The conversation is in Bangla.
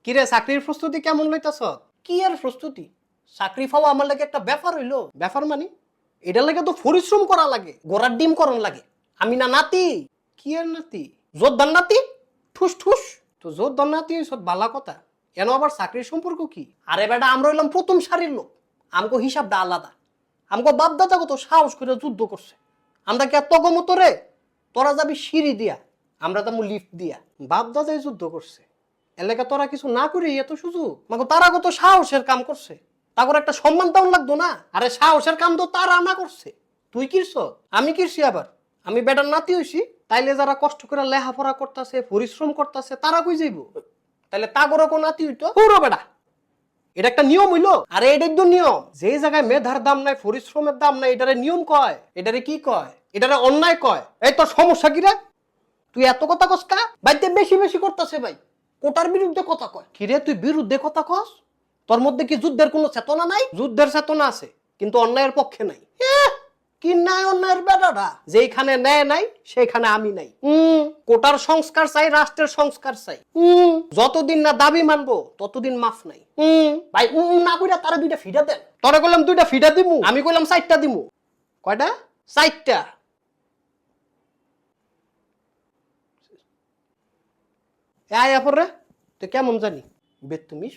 কিরে চাকরির প্রস্তুতি কেমন লইতাছ? কি আর প্রস্তুতি, চাকরি পাওয়া আমার লাগে একটা ব্যাপার হইলো। ব্যাপার মানে এটার লাগে তো পরিশ্রম করা লাগে, গোড়ার ডিম করন লাগে। আমি না নাতি। কি আর নাতি? যোদ্ধার নাতি। ঠুস ঠুস। তো যোদ্ধার নাতি হইছ বালা কথা, কেন আবার চাকরির সম্পর্ক কি? আরে বেটা আমরা হইলাম প্রথম সারির লোক, আমগো হিসাবটা আলাদা। আমগো বাপ দাদা কত সাহস করে যুদ্ধ করছে, আমরা কি আর তগমতো রে? তোরা যাবি সিঁড়ি দিয়া, আমরা যাবো লিফট দিয়া। বাপ দাদাই যুদ্ধ করছে, এলাকা তোরা কিছু না করে এত সুযোগ মাগো, তারা কত সাহসের কাম করছে, তারপর একটা সম্মান তেমন লাগতো না? আরে সাহসের কাম তো তারা না করছে, তুই কিরছ? আমি কিরছি আবার? আমি বেটার নাতি হইছি, তাইলে যারা কষ্ট করে লেখাপড়া করতেছে পরিশ্রম করতেছে তারা কই যাইব? তাইলে তাগরও কোন নাতি হইতো? পুরো বেটা এটা একটা নিয়ম হইলো? আরে এটাই তো নিয়ম, যে জায়গায় মেধার দাম নাই পরিশ্রমের দাম নাই এটারে নিয়ম কয়। এটারে কি কয়? এটারে অন্যায় কয়। এই তোর সমস্যা কি রে? তুই এত কথা কস কা? বাইতে বেশি বেশি করতেছে ভাই, কোটার বিরুদ্ধে কথা কয়। কিরে তুই বিরুদ্ধে কথা কস? তোর মধ্যে কি যুদ্ধের কোনো চেতনা নাই? যুদ্ধের চেতনা আছে কিন্তু অন্যায়ের পক্ষে নাই। কি ন্যায় অন্যায়ের বেটাটা, যেখানে ন্যায় নাই সেখানে আমি নাই। কোটার সংস্কার চাই, রাষ্ট্রের সংস্কার চাই। যতদিন না দাবি মানবো ততদিন মাফ নাই। ভাই না কইরা তারা দুইটা ফিডা দেন। তোরা কইলাম দুইটা ফিডা দিমু, আমি কইলাম 4টা দিমু। কয়টা? 4টা। আয়া পরে তো কেমন জানি বেতুমিস।